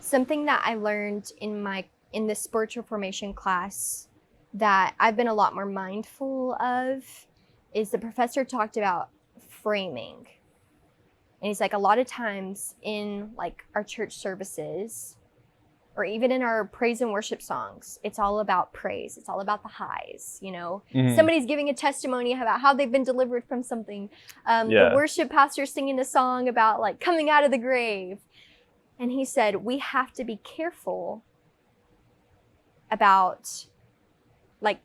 Something that I learned in the spiritual formation class that I've been a lot more mindful of is the professor talked about framing. And he's like, a lot of times in like our church services or even in our praise and worship songs, it's all about praise. It's all about the highs, you know. Somebody's giving a testimony about how they've been delivered from something. The worship pastor singing a song about like coming out of the grave. And he said, we have to be careful about like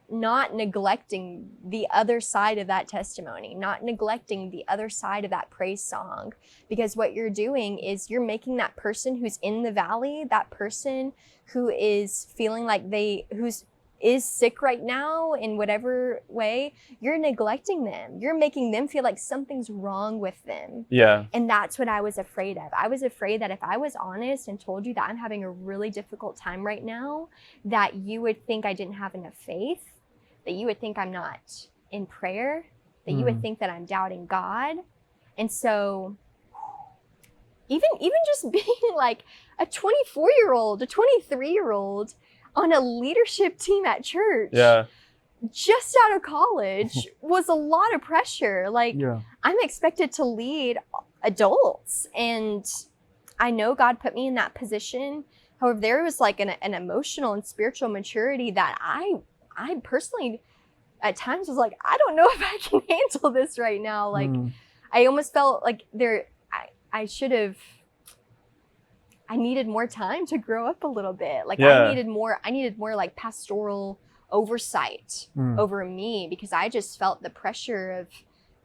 not neglecting the other side of that testimony, not neglecting the other side of that praise song, because what you're doing is you're making that person who's in the valley, that person who is feeling like is sick right now in whatever way, you're neglecting them. You're making them feel like something's wrong with them. Yeah. And that's what I was afraid of. I was afraid that if I was honest and told you that I'm having a really difficult time right now, that you would think I didn't have enough faith, that you would think I'm not in prayer, that you would think that I'm doubting God. And so even just being like a 24-year-old, a 23-year-old on a leadership team at church, just out of college, was a lot of pressure. Like, I'm expected to lead adults, and I know God put me in that position. However, there was like an emotional and spiritual maturity that I personally at times was like, I don't know if I can handle this right now. Like, I almost felt like I needed more time to grow up a little bit. Like I needed more like pastoral oversight over me, because I just felt the pressure of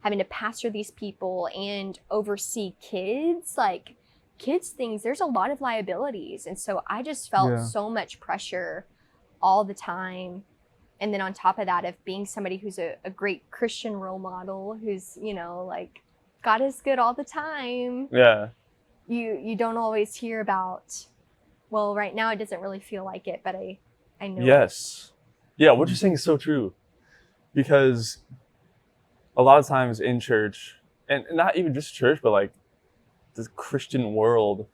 having to pastor these people and oversee kids, like kids things. There's a lot of liabilities. And so I just felt so much pressure all the time. And then on top of that, of being somebody who's a great Christian role model, who's, you know, like God is good all the time. Yeah. You don't always hear about, well, right now it doesn't really feel like it, but I know. Yes. Yeah, what you're saying is so true. Because a lot of times in church, and not even just church, but like the Christian world,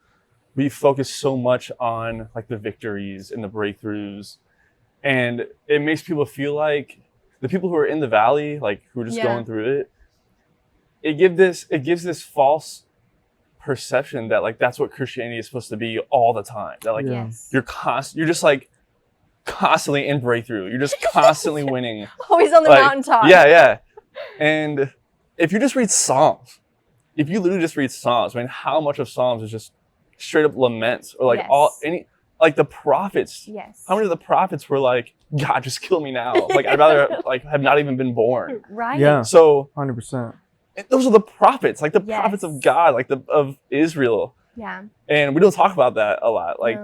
we focus so much on like the victories and the breakthroughs. And it makes people feel like the people who are in the valley, like who are just going through it, it gives this false perception that like that's what Christianity is supposed to be all the time. That like you're just like constantly in breakthrough. You're just constantly winning. Always on the mountaintop. Yeah. And if you just read Psalms, if you literally just read Psalms, I mean, how much of Psalms is just straight up laments or like like the prophets. Yes. How many of the prophets were like, God, just kill me now. Like I'd rather like have not even been born. Right. Yeah. So 100%. Those are the prophets, like the prophets of God, like of Israel. Yeah. And we don't talk about that a lot. Like,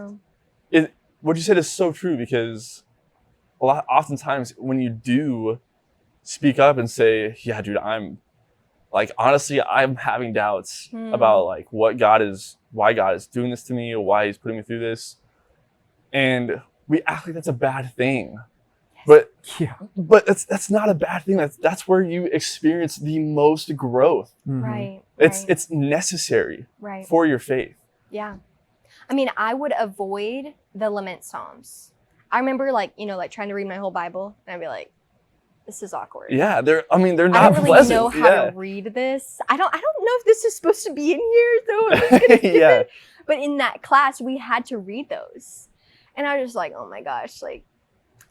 what you said is so true, because oftentimes when you do speak up and say, yeah, dude, I'm like, honestly, I'm having doubts about like why God is doing this to me, or why he's putting me through this. And we act like that's a bad thing. But that's not a bad thing. That's where you experience the most growth. Right. It's necessary for your faith. Yeah. I mean, I would avoid the lament Psalms. I remember like trying to read my whole Bible, and I'd be like, this is awkward. Yeah, they're not pleasant. I don't really know how to read this. I don't know if this is supposed to be in here, so I'm just gonna skip it. But in that class, we had to read those. And I was just like, oh my gosh, like,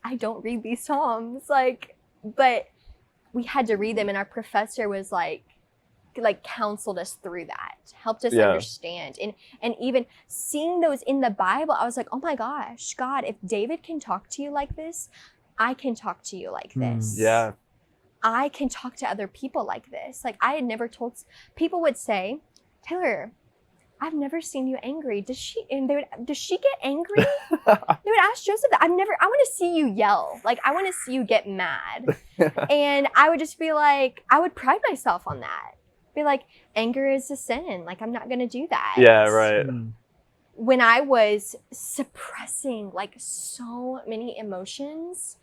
I don't read these Psalms, like, but we had to read them, and our professor was like counseled us through that, helped us understand. And even seeing those in the Bible, I was like, oh my gosh, God, if David can talk to you like this, I can talk to you like this. Yeah. I can talk to other people like this. Like, I had never told, people would say, Taylor, I've never seen you angry. Does she get angry? They would ask Joseph that. I want to see you yell. Like, I want to see you get mad. And I would just be like, I would pride myself on that. Be like, anger is a sin. Like, I'm not going to do that. Yeah, right. When I was suppressing like so many emotions,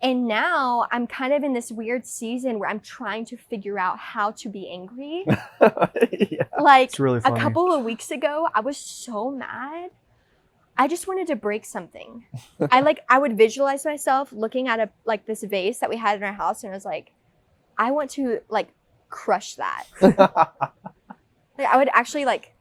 and now I'm kind of in this weird season where I'm trying to figure out how to be angry. Like, it's really funny. A couple of weeks ago, I was so mad. I just wanted to break something. I would visualize myself looking at this vase that we had in our house, and I was like, I want to like crush that. Like, I would actually like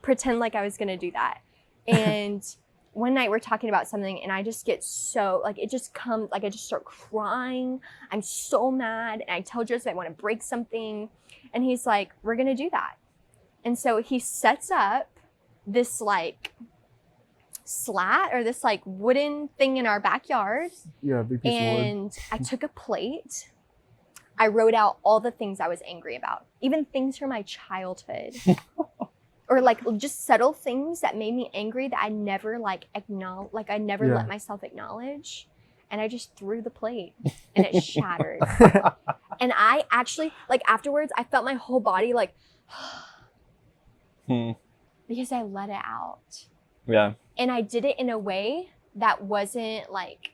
pretend like I was gonna do that. And one night we're talking about something, and I just get so like it just comes like I just start crying. I'm so mad, and I tell Joseph I want to break something, and he's like, "We're gonna do that." And so he sets up this like slat or this like wooden thing in our backyard. Yeah, big piece of wood. And I took a plate. I wrote out all the things I was angry about, even things from my childhood. Or like just subtle things that made me angry that I never like acknowledge, like I never Yeah. let myself acknowledge. And I just threw the plate and it shattered. And I actually, like afterwards, I felt my whole body like, because I let it out. Yeah. And I did it in a way that wasn't like,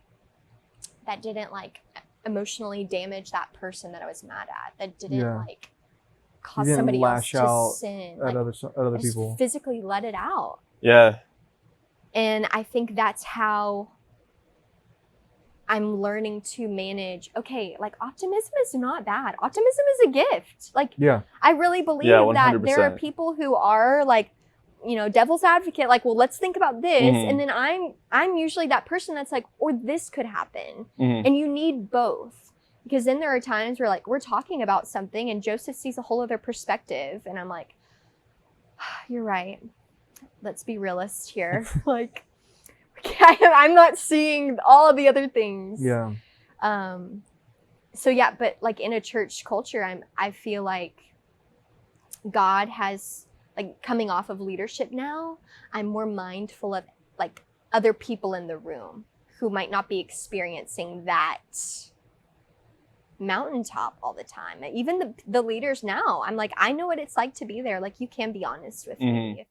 that didn't like emotionally damage that person that I was mad at. That didn't Yeah. like cause didn't somebody else lash out to sin. At Like, other I just people. physically let it out. Yeah. And I think that's how I'm learning to manage. Okay, like optimism is not bad. Optimism is a gift. Like Yeah. I really believe Yeah, that there are 100%. people who are like, you know, devil's advocate, like, well, let's think about this. Mhm. And then I'm usually that person that's like, or this could happen. Mhm. And you need both. Because then there are times where like we're talking about something and Joseph sees a whole other perspective. And I'm like, you're right. Let's be realist here. Like, I'm not seeing all of the other things. Yeah. So yeah, but like in a church culture, I feel like God has, like, coming off of leadership now, I'm more mindful of like other people in the room who might not be experiencing that mountaintop all the time. Even the leaders now, I'm like, I know what it's like to be there. Like, you can be honest with me.